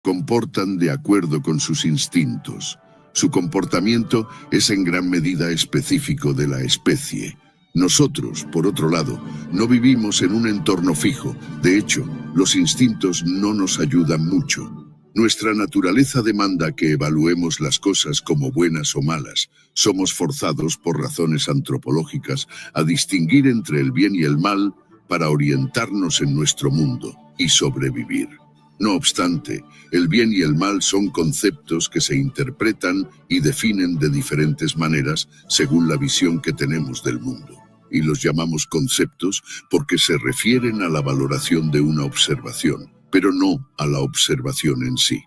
comportan de acuerdo con sus instintos. Su comportamiento es en gran medida específico de la especie. Nosotros, por otro lado, no vivimos en un entorno fijo. De hecho, los instintos no nos ayudan mucho. Nuestra naturaleza demanda que evaluemos las cosas como buenas o malas. Somos forzados por razones antropológicas a distinguir entre el bien y el mal para orientarnos en nuestro mundo y sobrevivir. No obstante, el bien y el mal son conceptos que se interpretan y definen de diferentes maneras según la visión que tenemos del mundo. Y los llamamos conceptos porque se refieren a la valoración de una observación, pero no a la observación en sí.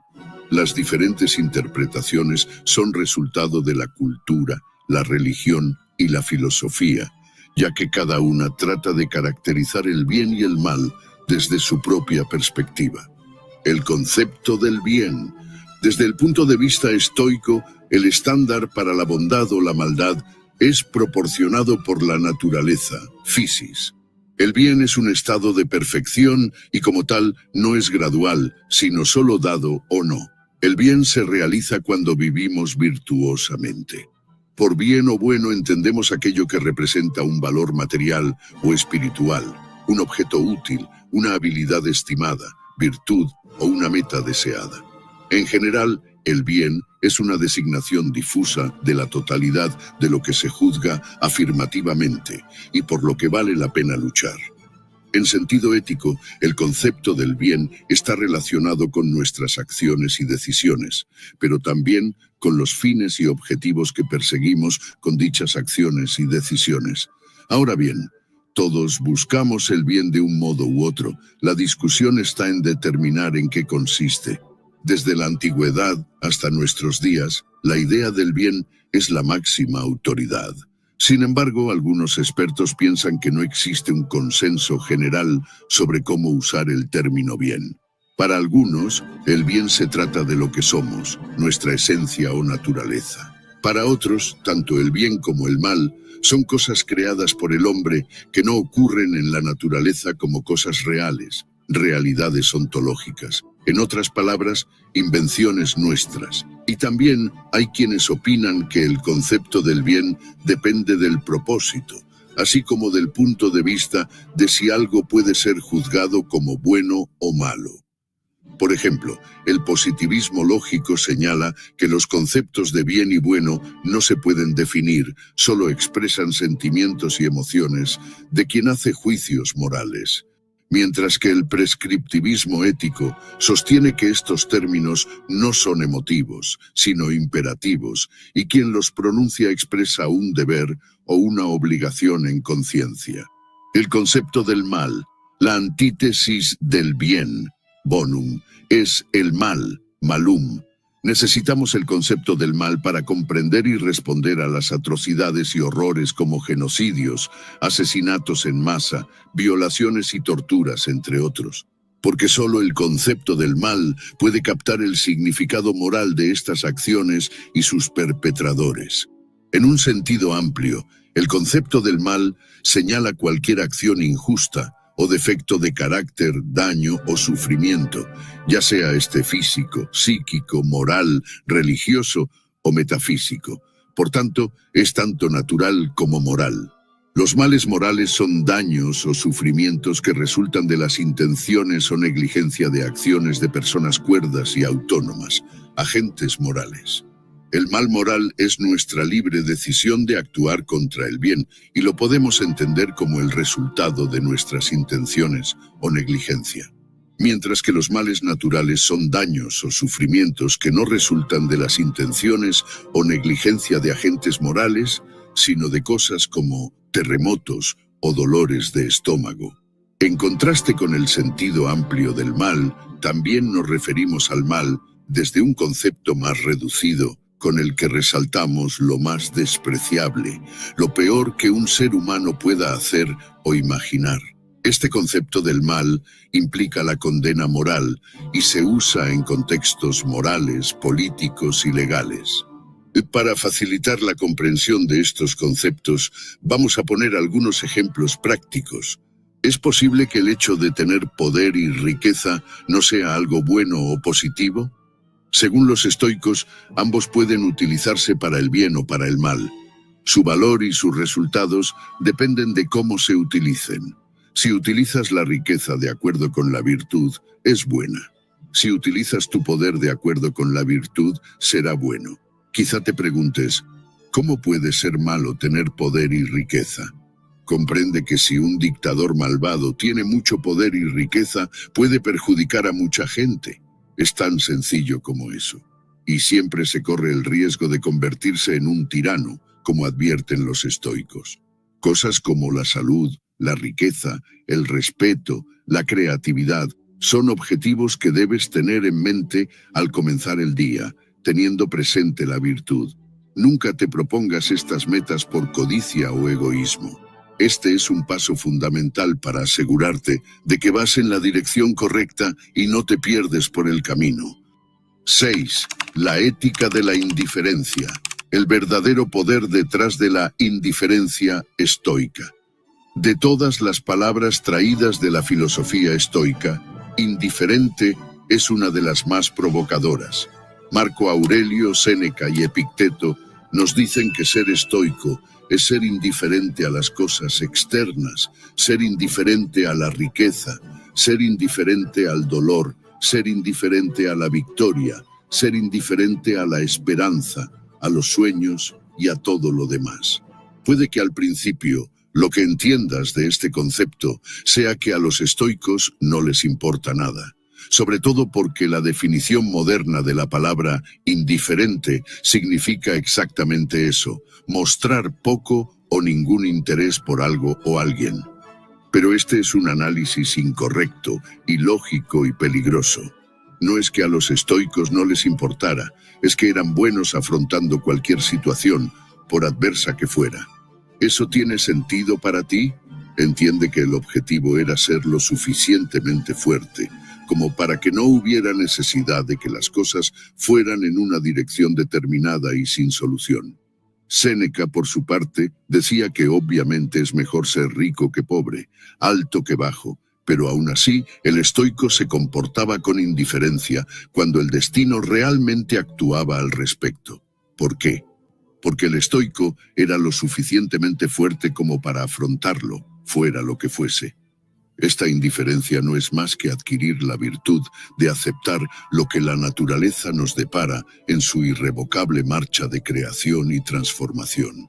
Las diferentes interpretaciones son resultado de la cultura, la religión y la filosofía, ya que cada una trata de caracterizar el bien y el mal desde su propia perspectiva. El concepto del bien. Desde el punto de vista estoico, el estándar para la bondad o la maldad es proporcionado por la naturaleza, physis. El bien es un estado de perfección y como tal no es gradual, sino solo dado o no. El bien se realiza cuando vivimos virtuosamente. Por bien o bueno entendemos aquello que representa un valor material o espiritual, un objeto útil, una habilidad estimada, virtud o una meta deseada. En general, el bien es una designación difusa de la totalidad de lo que se juzga afirmativamente y por lo que vale la pena luchar. En sentido ético, el concepto del bien está relacionado con nuestras acciones y decisiones, pero también con los fines y objetivos que perseguimos con dichas acciones y decisiones. Ahora bien, todos buscamos el bien de un modo u otro. La discusión está en determinar en qué consiste. Desde la antigüedad hasta nuestros días, la idea del bien es la máxima autoridad. Sin embargo, algunos expertos piensan que no existe un consenso general sobre cómo usar el término bien. Para algunos, el bien se trata de lo que somos, nuestra esencia o naturaleza. Para otros, tanto el bien como el mal son cosas creadas por el hombre que no ocurren en la naturaleza como cosas reales, realidades ontológicas. En otras palabras, invenciones nuestras. Y también hay quienes opinan que el concepto del bien depende del propósito, así como del punto de vista de si algo puede ser juzgado como bueno o malo. Por ejemplo, el positivismo lógico señala que los conceptos de bien y bueno no se pueden definir, solo expresan sentimientos y emociones de quien hace juicios morales. Mientras que el prescriptivismo ético sostiene que estos términos no son emotivos, sino imperativos, y quien los pronuncia expresa un deber o una obligación en conciencia. El concepto del mal, la antítesis del bien, bonum, es el mal, malum. Necesitamos el concepto del mal para comprender y responder a las atrocidades y horrores como genocidios, asesinatos en masa, violaciones y torturas, entre otros. Porque solo el concepto del mal puede captar el significado moral de estas acciones y sus perpetradores. En un sentido amplio, el concepto del mal señala cualquier acción injusta, o defecto de carácter, daño o sufrimiento, ya sea este físico, psíquico, moral, religioso o metafísico. Por tanto, es tanto natural como moral. Los males morales son daños o sufrimientos que resultan de las intenciones o negligencia de acciones de personas cuerdas y autónomas, agentes morales. El mal moral es nuestra libre decisión de actuar contra el bien y lo podemos entender como el resultado de nuestras intenciones o negligencia. Mientras que los males naturales son daños o sufrimientos que no resultan de las intenciones o negligencia de agentes morales, sino de cosas como terremotos o dolores de estómago. En contraste con el sentido amplio del mal, también nos referimos al mal desde un concepto más reducido, con el que resaltamos lo más despreciable, lo peor que un ser humano pueda hacer o imaginar. Este concepto del mal implica la condena moral y se usa en contextos morales, políticos y legales. Para facilitar la comprensión de estos conceptos, vamos a poner algunos ejemplos prácticos. ¿Es posible que el hecho de tener poder y riqueza no sea algo bueno o positivo? Según los estoicos, ambos pueden utilizarse para el bien o para el mal. Su valor y sus resultados dependen de cómo se utilicen. Si utilizas la riqueza de acuerdo con la virtud, es buena. Si utilizas tu poder de acuerdo con la virtud, será bueno. Quizá te preguntes, ¿cómo puede ser malo tener poder y riqueza? Comprende que si un dictador malvado tiene mucho poder y riqueza, puede perjudicar a mucha gente. Es tan sencillo como eso. Y siempre se corre el riesgo de convertirse en un tirano, como advierten los estoicos. Cosas como la salud, la riqueza, el respeto, la creatividad, son objetivos que debes tener en mente al comenzar el día, teniendo presente la virtud. Nunca te propongas estas metas por codicia o egoísmo. Este es un paso fundamental para asegurarte de que vas en la dirección correcta y no te pierdes por el camino. 6. La ética de la indiferencia. El verdadero poder detrás de la indiferencia estoica. De todas las palabras traídas de la filosofía estoica, indiferente es una de las más provocadoras. Marco Aurelio, Séneca y Epicteto nos dicen que ser estoico es ser indiferente a las cosas externas, ser indiferente a la riqueza, ser indiferente al dolor, ser indiferente a la victoria, ser indiferente a la esperanza, a los sueños y a todo lo demás. Puede que al principio lo que entiendas de este concepto sea que a los estoicos no les importa nada, sobre todo porque la definición moderna de la palabra indiferente significa exactamente eso, mostrar poco o ningún interés por algo o alguien. Pero este es un análisis incorrecto, ilógico y peligroso. No es que a los estoicos no les importara, es que eran buenos afrontando cualquier situación, por adversa que fuera. ¿Eso tiene sentido para ti? Entiende que el objetivo era ser lo suficientemente fuerte, como para que no hubiera necesidad de que las cosas fueran en una dirección determinada y sin solución. Séneca, por su parte, decía que obviamente es mejor ser rico que pobre, alto que bajo, pero aún así el estoico se comportaba con indiferencia cuando el destino realmente actuaba al respecto. ¿Por qué? Porque el estoico era lo suficientemente fuerte como para afrontarlo, fuera lo que fuese. Esta indiferencia no es más que adquirir la virtud de aceptar lo que la naturaleza nos depara en su irrevocable marcha de creación y transformación.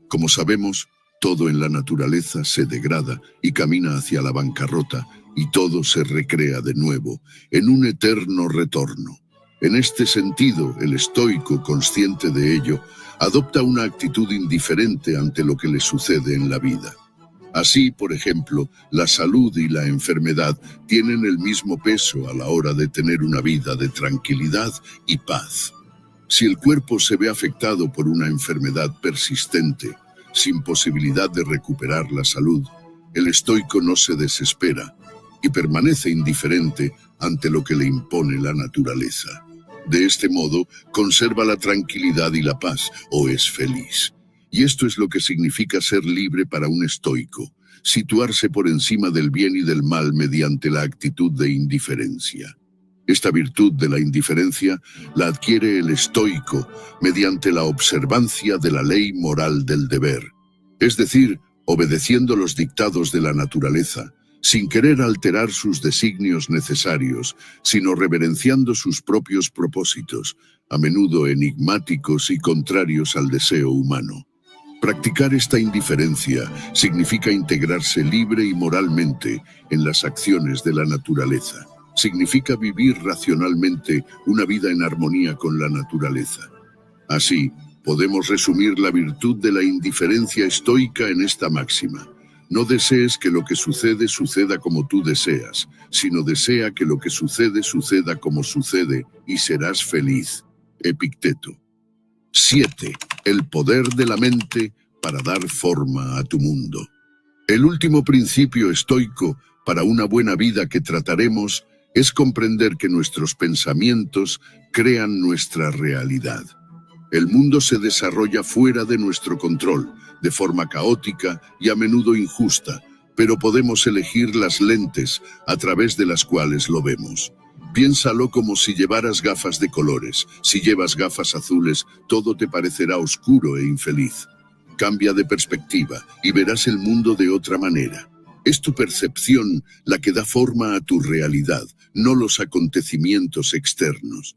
Como sabemos, todo en la naturaleza se degrada y camina hacia la bancarrota, y todo se recrea de nuevo, en un eterno retorno. En este sentido, el estoico, consciente de ello, adopta una actitud indiferente ante lo que le sucede en la vida. Así, por ejemplo, la salud y la enfermedad tienen el mismo peso a la hora de tener una vida de tranquilidad y paz. Si el cuerpo se ve afectado por una enfermedad persistente, sin posibilidad de recuperar la salud, el estoico no se desespera y permanece indiferente ante lo que le impone la naturaleza. De este modo, conserva la tranquilidad y la paz, o es feliz. Y esto es lo que significa ser libre para un estoico, situarse por encima del bien y del mal mediante la actitud de indiferencia. Esta virtud de la indiferencia la adquiere el estoico mediante la observancia de la ley moral del deber, es decir, obedeciendo los dictados de la naturaleza, sin querer alterar sus designios necesarios, sino reverenciando sus propios propósitos, a menudo enigmáticos y contrarios al deseo humano. Practicar esta indiferencia significa integrarse libre y moralmente en las acciones de la naturaleza. Significa vivir racionalmente una vida en armonía con la naturaleza. Así, podemos resumir la virtud de la indiferencia estoica en esta máxima. No desees que lo que sucede suceda como tú deseas, sino desea que lo que sucede suceda como sucede y serás feliz. Epicteto. 7. El poder de la mente para dar forma a tu mundo. El último principio estoico para una buena vida que trataremos es comprender que nuestros pensamientos crean nuestra realidad. El mundo se desarrolla fuera de nuestro control, de forma caótica y a menudo injusta, pero podemos elegir las lentes a través de las cuales lo vemos. Piénsalo como si llevaras gafas de colores. Si llevas gafas azules, todo te parecerá oscuro e infeliz. Cambia de perspectiva y verás el mundo de otra manera. Es tu percepción la que da forma a tu realidad, no los acontecimientos externos.